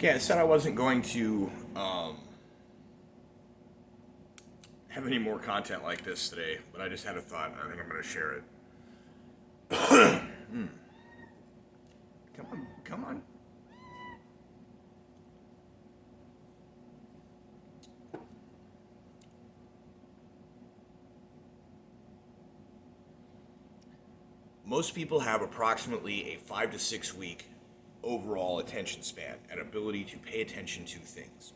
Okay, I said I wasn't going to have any more content like this today, but I just had a thought, and I think I'm going to share it. Come on, come on. Most people have approximately a 5 to 6 week overall attention span and ability to pay attention to things.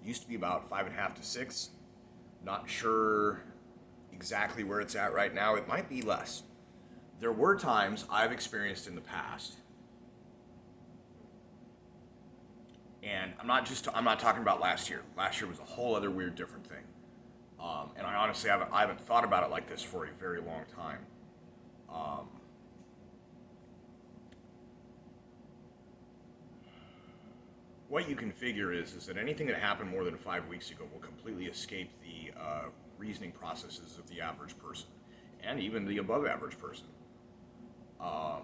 It used to be about 5.5 to 6. Not sure exactly where it's at right now. It might be less. There were times I've experienced in the past, and I'm not talking about last year. Last year was a whole other weird, different thing. And I honestly I haven't thought about it like this for a very long time. Um, what you can figure is that anything that happened more than 5 weeks ago will completely escape the reasoning processes of the average person, and even the above average person. Um,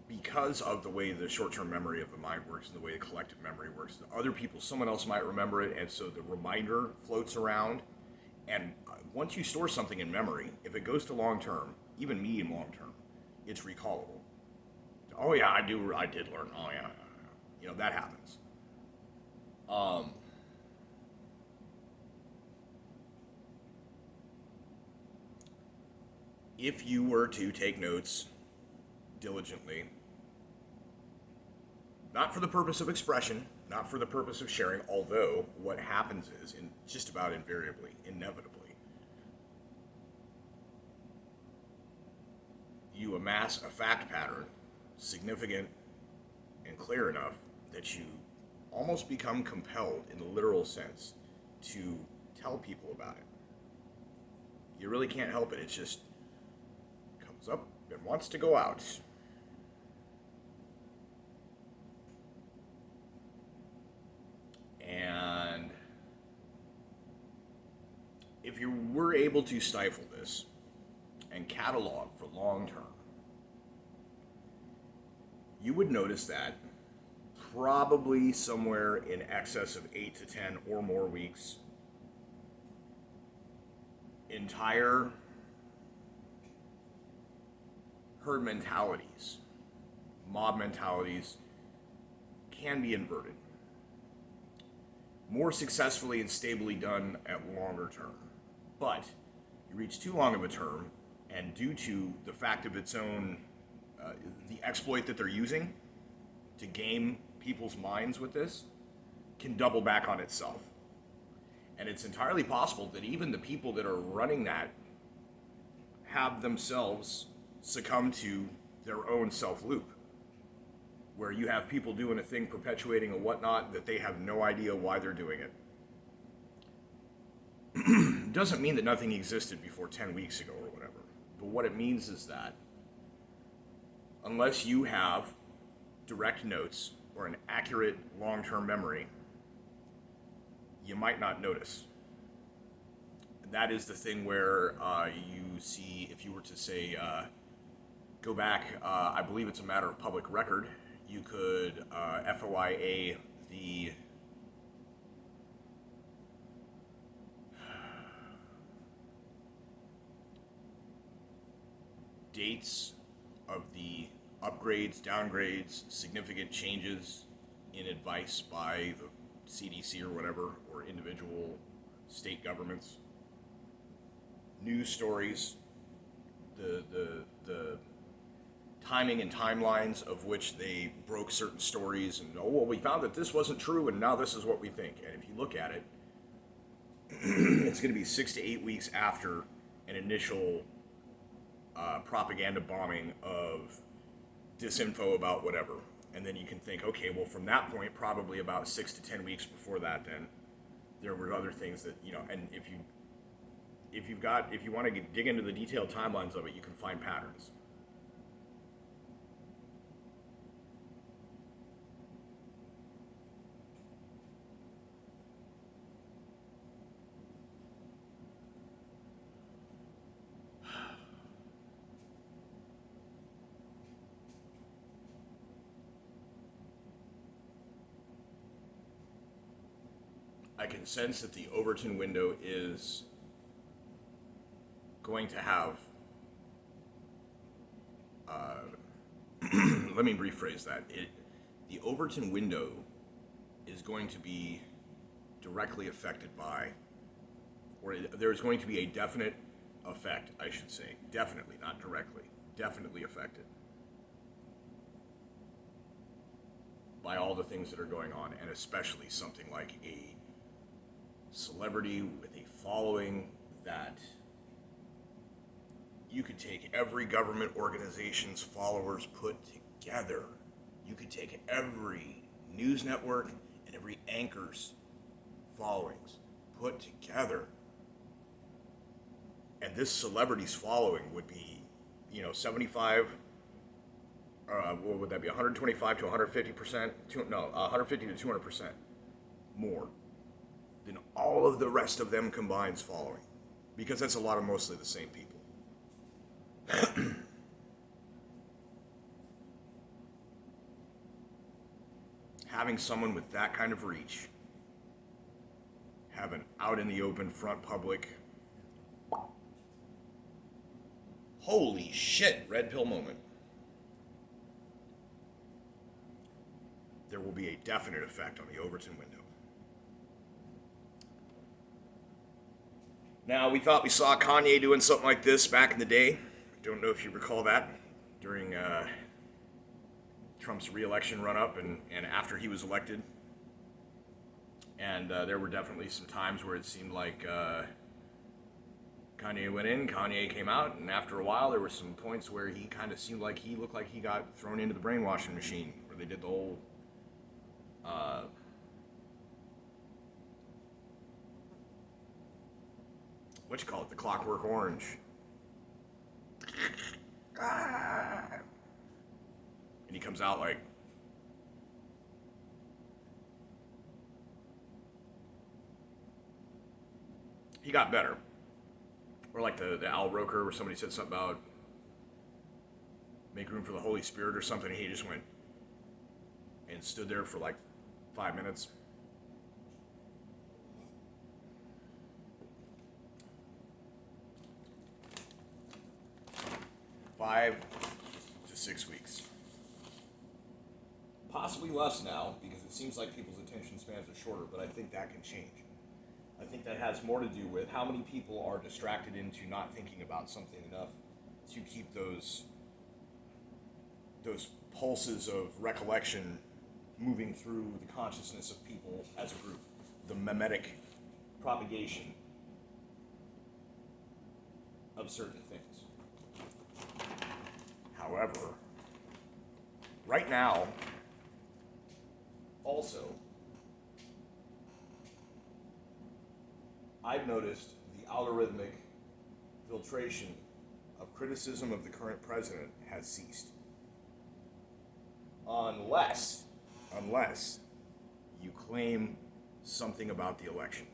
because of the way the short-term memory of the mind works and the way the collective memory works, other people, someone else might remember it, and so the reminder floats around. And once you store something in memory, if it goes to long-term, even medium long-term, it's recallable. Oh yeah, I did learn. Oh yeah, that happens. Um, if you were to take notes diligently, not for the purpose of expression, not for the purpose of sharing, although what happens is, in just about invariably, inevitably, you amass a fact pattern significant and clear enough that you almost become compelled, in the literal sense, to tell people about it. You really can't help it. It just comes up and wants to go out. And if you were able to stifle this and catalog for long term, you would notice that probably somewhere in excess of 8 to 10 or more weeks, entire herd mentalities, mob mentalities, can be inverted. More successfully and stably done at longer term. But you reach too long of a term, and due to the fact of its own, the exploit that they're using to game people's minds with this, can double back on itself. And it's entirely possible that even the people that are running that have themselves succumb to their own self-loop, where you have people doing a thing, perpetuating a whatnot, that they have no idea why they're doing it. Doesn't mean that nothing existed before 10 weeks ago or whatever. But what it means is that unless you have direct notes or an accurate long-term memory, you might not notice. And that is the thing where you see, if you were to say, go back, I believe it's a matter of public record, you could FOIA the dates of the upgrades, downgrades, significant changes in advice by the CDC or whatever, or individual state governments, news stories, the timing and timelines of which they broke certain stories, and oh well, we found that this wasn't true, and now this is what we think. And if you look at it, it's going to be 6 to 8 weeks after an initial propaganda bombing of disinfo about whatever, and then you can think, okay, well, from that point, probably about 6 to 10 weeks before that, then there were other things that and if you want to dig into the detailed timelines of it, you can find patterns. I can sense that the Overton window is going to have, let me rephrase that. The Overton window is going to be directly affected by, or there's going to be a definite effect, I should say. Definitely, not directly. Definitely affected by all the things that are going on, and especially something like a celebrity with a following that you could take every government organization's followers put together. You could take every news network and every anchor's followings put together. And this celebrity's following would be, 75, what would that be, 125 to 150%? 150 to 200% more than all of the rest of them combined's following. Because that's a lot of mostly the same people. Having someone with that kind of reach, have an out in the open front public, holy shit, red pill moment. There will be a definite effect on the Overton window. Now, we thought we saw Kanye doing something like this back in the day. Don't know if you recall that during Trump's re-election run-up and after he was elected. And there were definitely some times where it seemed like Kanye went in, Kanye came out, and after a while there were some points where he kind of seemed like he looked like he got thrown into the brainwashing machine, where they did the whole the Clockwork Orange. And he comes out like, he got better. Or like the Al Roker, where somebody said something about make room for the Holy Spirit or something, and he just went and stood there for like 5 minutes. Five to 6 weeks. Possibly less now, because it seems like people's attention spans are shorter, but I think that can change. I think that has more to do with how many people are distracted into not thinking about something enough to keep those pulses of recollection moving through the consciousness of people as a group. The memetic propagation of certain things. However, right now, also, I've noticed the algorithmic filtration of criticism of the current president has ceased. Unless you claim something about the election.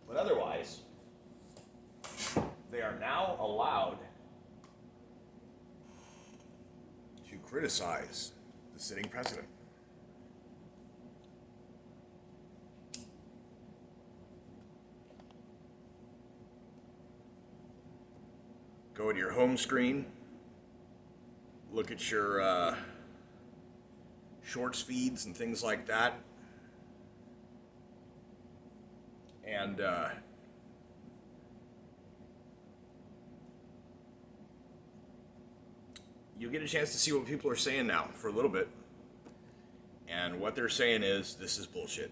But otherwise, they are now allowed to criticize the sitting president. Go to your home screen, look at your shorts feeds and things like that, and you'll get a chance to see what people are saying now for a little bit. And what they're saying is, this is bullshit.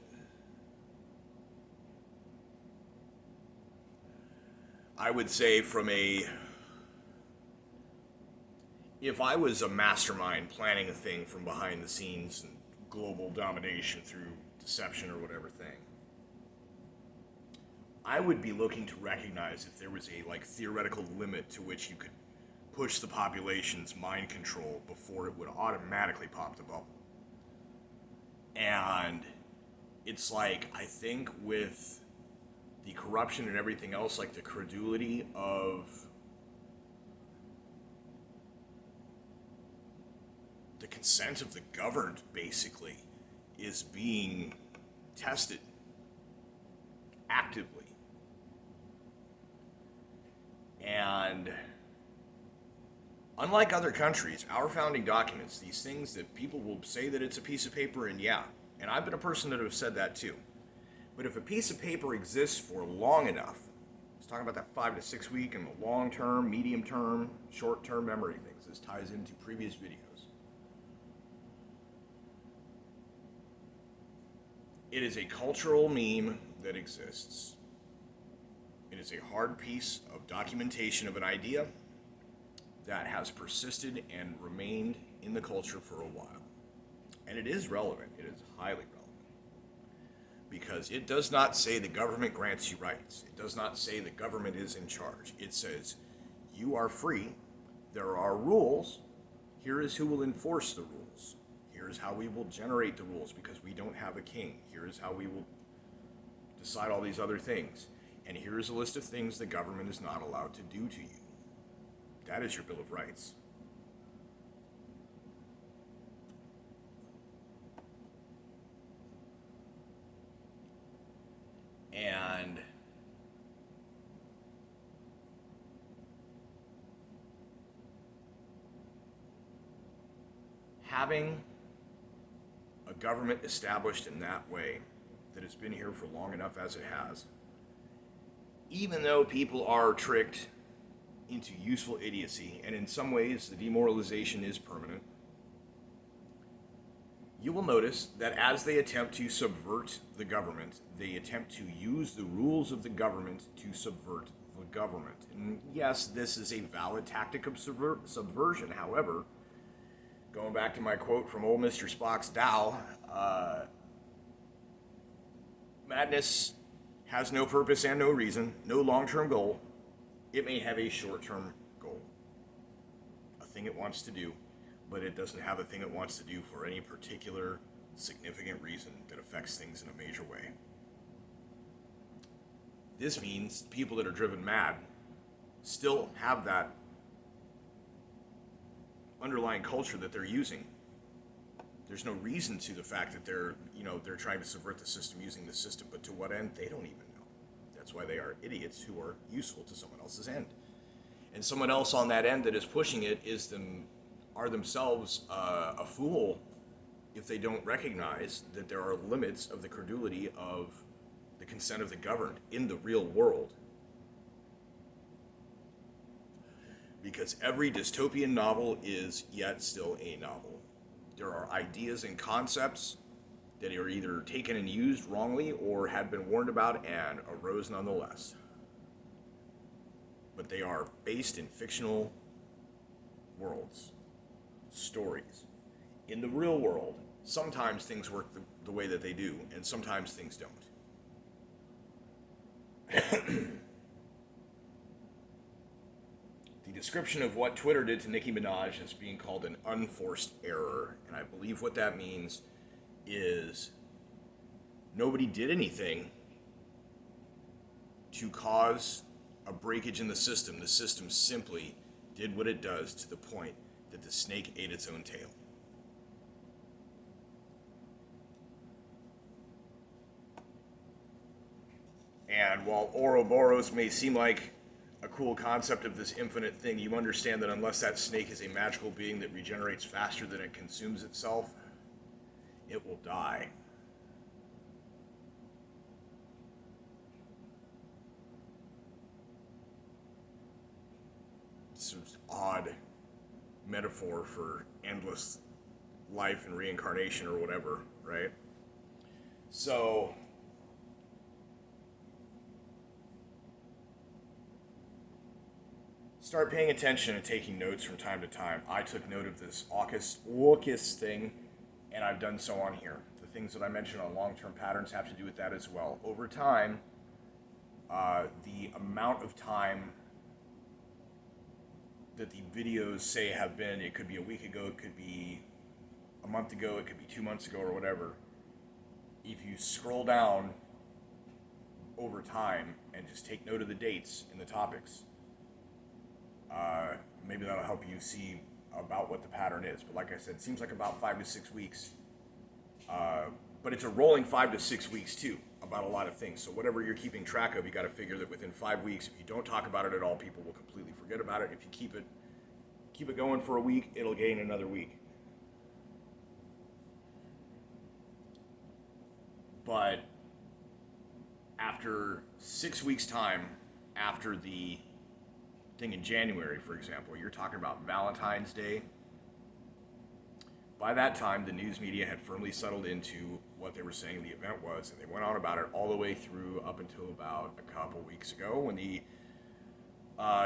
I would say if I was a mastermind planning a thing from behind the scenes and global domination through deception or whatever thing, I would be looking to recognize if there was a theoretical limit to which you could push the population's mind control before it would automatically pop the bubble. And it's like, I think with the corruption and everything else, like the credulity of the consent of the governed, basically, is being tested actively. And unlike other countries, our founding documents, these things that people will say that it's a piece of paper, and yeah, and I've been a person that have said that too. But if a piece of paper exists for long enough, let's talk about that 5 to 6 week and the long term, medium term, short term memory things. This ties into previous videos. It is a cultural meme that exists. It is a hard piece of documentation of an idea that has persisted and remained in the culture for a while. And it is relevant. It is highly relevant. Because it does not say the government grants you rights. It does not say the government is in charge. It says you are free. There are rules. Here is who will enforce the rules. Here is how we will generate the rules because we don't have a king. Here is how we will decide all these other things. And here is a list of things the government is not allowed to do to you. That is your Bill of Rights. And having a government established in that way, that has been here for long enough as it has, even though people are tricked into useful idiocy, and in some ways the demoralization is permanent, you will notice that as they attempt to subvert the government, they attempt to use the rules of the government to subvert the government. And yes, this is a valid tactic of subversion. However, going back to my quote from old Mr. Spock's Tao, madness has no purpose and no reason, no long-term goal. It may have a short-term goal, a thing it wants to do, but it doesn't have a thing it wants to do for any particular significant reason that affects things in a major way. This means people that are driven mad still have that underlying culture that they're using. There's no reason to the fact that they're trying to subvert the system using the system, but to what end, they don't even know. That's why they are idiots who are useful to someone else's end. And someone else on that end that is pushing it are themselves a fool if they don't recognize that there are limits of the credulity of the consent of the governed in the real world. Because every dystopian novel is yet still a novel. There are ideas and concepts that are either taken and used wrongly or had been warned about and arose nonetheless. But they are based in fictional worlds, stories. In the real world, sometimes things work the way that they do, and sometimes things don't. The description of what Twitter did to Nicki Minaj is being called an unforced error, and I believe what that means is nobody did anything to cause a breakage in the system. The system simply did what it does to the point that the snake ate its own tail. And while Ouroboros may seem like a cool concept of this infinite thing, you understand that unless that snake is a magical being that regenerates faster than it consumes itself, it will die. It's an odd metaphor for endless life and reincarnation or whatever, right? So start paying attention and taking notes from time to time. I took note of this AUKUS thing, and I've done so on here. The things that I mentioned on long-term patterns have to do with that as well. Over time, the amount of time that the videos say have been, it could be a week ago, it could be a month ago, it could be 2 months ago or whatever. If you scroll down over time and just take note of the dates and the topics, maybe that'll help you see about what the pattern is. But like I said, it seems like about 5 to 6 weeks. But it's a rolling 5 to 6 weeks too. about a lot of things. So whatever you're keeping track of, you got to figure that within 5 weeks, if you don't talk about it at all, people will completely forget about it. If you keep it going for a week, it'll gain another week. But after 6 weeks' time, after the thing in January, for example, you're talking about Valentine's Day. By that time, the news media had firmly settled into what they were saying the event was, and they went on about it all the way through up until about a couple weeks ago when the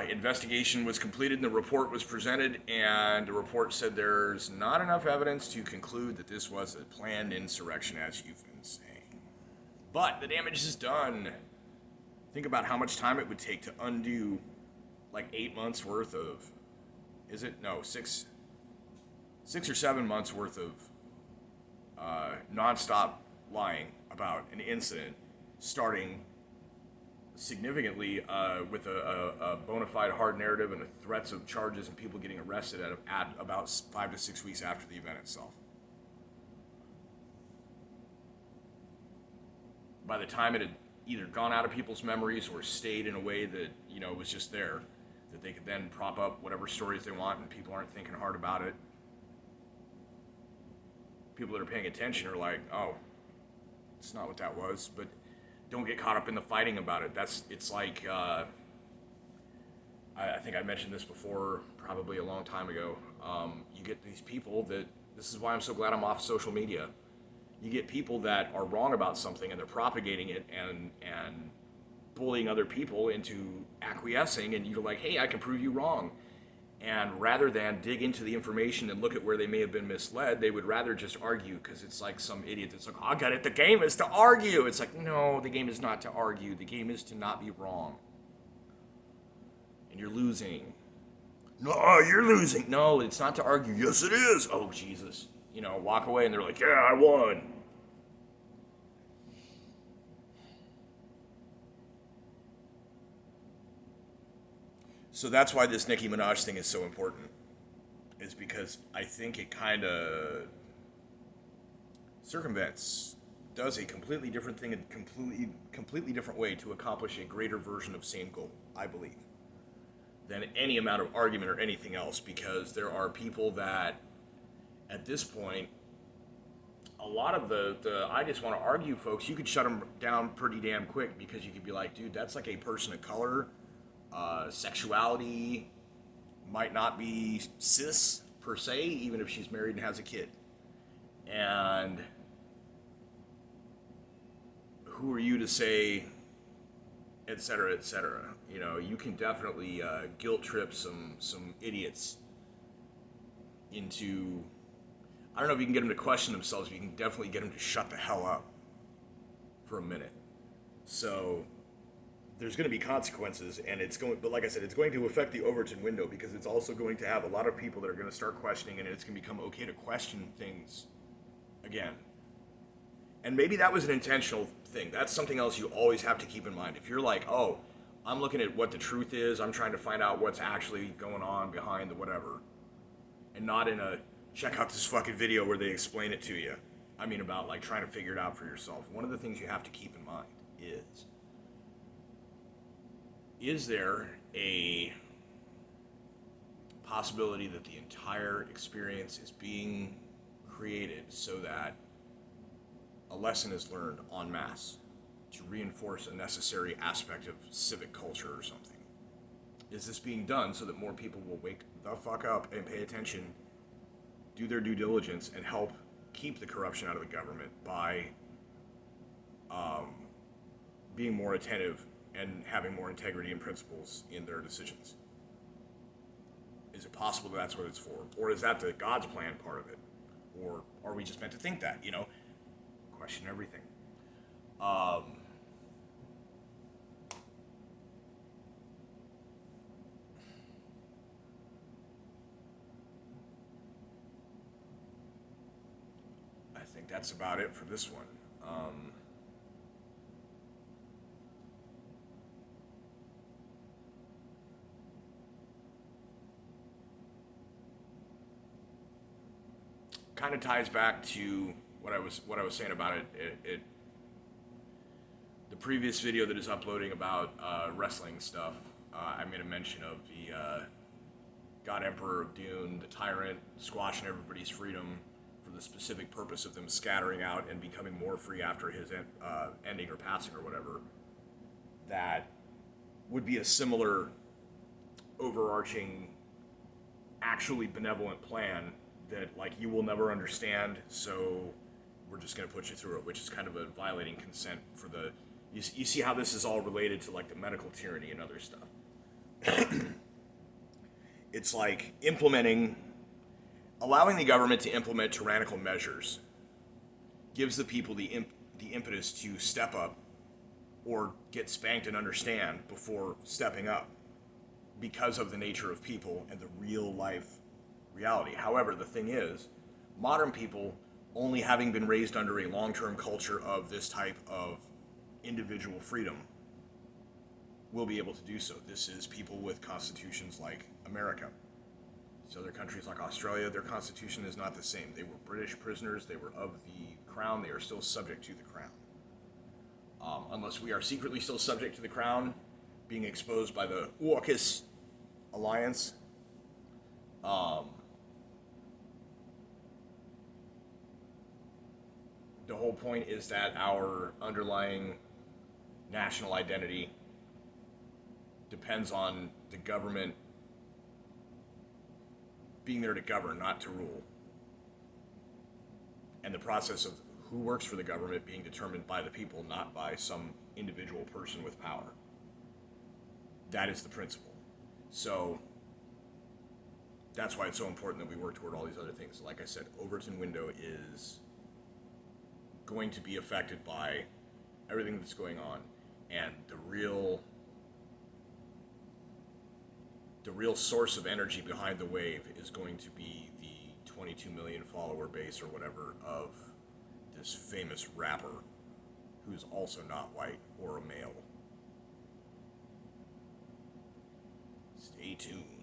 investigation was completed and the report was presented, and the report said there's not enough evidence to conclude that this was a planned insurrection, as you've been saying. But the damage is done. Think about how much time it would take to undo like 8 months worth of, is it? No, 6 or 7 months worth of nonstop lying about an incident, starting significantly with a bona fide hard narrative and threats of charges and people getting arrested at about 5 to 6 weeks after the event itself. By the time it had either gone out of people's memories or stayed in a way that, you know, was just there, that they could then prop up whatever stories they want and people aren't thinking hard about it. People that are paying attention are like, oh, it's not what that was, but don't get caught up in the fighting about it. It's like, I think I mentioned this before, probably a long time ago. You get these people that, this is why I'm so glad I'm off social media. You get people that are wrong about something and they're propagating it and bullying other people into acquiescing, and you're like, hey, I can prove you wrong. And rather than dig into the information and look at where they may have been misled, they would rather just argue, because it's like some idiot that's like, oh, I got it, the game is to argue. It's like, no, the game is not to argue. The game is to not be wrong. And you're losing. No, you're losing. No, it's not to argue. Yes, it is. Oh, Jesus. You know, walk away and they're like, yeah, I won. So that's why this Nicki Minaj thing is so important, is because I think it kind of circumvents, does a completely different thing, a completely different way to accomplish a greater version of same goal, I believe, than any amount of argument or anything else, because there are people that, at this point, a lot of the I just want to argue folks, you could shut them down pretty damn quick, because you could be like, dude, that's like a person of color. Sexuality might not be cis per se, even if she's married and has a kid. And who are you to say, et cetera, et cetera? You know, you can definitely guilt trip some idiots into, I don't know if you can get them to question themselves, but you can definitely get them to shut the hell up for a minute. So there's going to be consequences, and it's going, but like I said, it's going to affect the Overton window, because it's also going to have a lot of people that are going to start questioning, and it's going to become okay to question things again. And maybe that was an intentional thing. That's something else you always have to keep in mind. If you're like, oh, I'm looking at what the truth is, I'm trying to find out what's actually going on behind the whatever, and not in a check out this fucking video where they explain it to you. I mean, about like trying to figure it out for yourself. One of the things you have to keep in mind is there a possibility that the entire experience is being created so that a lesson is learned en masse to reinforce a necessary aspect of civic culture or something? Is this being done so that more people will wake the fuck up and pay attention, do their due diligence, and help keep the corruption out of the government by being more attentive and having more integrity and principles in their decisions? Is it possible that that's what it's for? Or is that the God's plan part of it? Or are we just meant to think that, you know? Question everything. I think that's about it for this one. Kind of ties back to what I was saying about it. the previous video that is uploading about wrestling stuff, I made a mention of the God Emperor of Dune, the tyrant, squashing everybody's freedom for the specific purpose of them scattering out and becoming more free after his ending or passing or whatever. That would be a similar overarching, actually benevolent plan that, like, you will never understand, so we're just going to put you through it, which is kind of a violating consent for the... You see how this is all related to, like, the medical tyranny and other stuff. It's like allowing the government to implement tyrannical measures gives the people the impetus to step up or get spanked and understand before stepping up because of the nature of people and the real life reality. However, the thing is, modern people, only having been raised under a long-term culture of this type of individual freedom, will be able to do so. This is people with constitutions like America. So other countries like Australia, their constitution is not the same. They were British prisoners, they were of the crown, they are still subject to the crown. Unless we are secretly still subject to the crown, being exposed by the AUKUS alliance. The whole point is that our underlying national identity depends on the government being there to govern, not to rule. And the process of who works for the government being determined by the people, not by some individual person with power. That is the principle. So that's why it's so important that we work toward all these other things. Like I said, Overton window is going to be affected by everything that's going on, and the real source of energy behind the wave is going to be the 22 million follower base or whatever of this famous rapper who's also not white or a male. Stay tuned.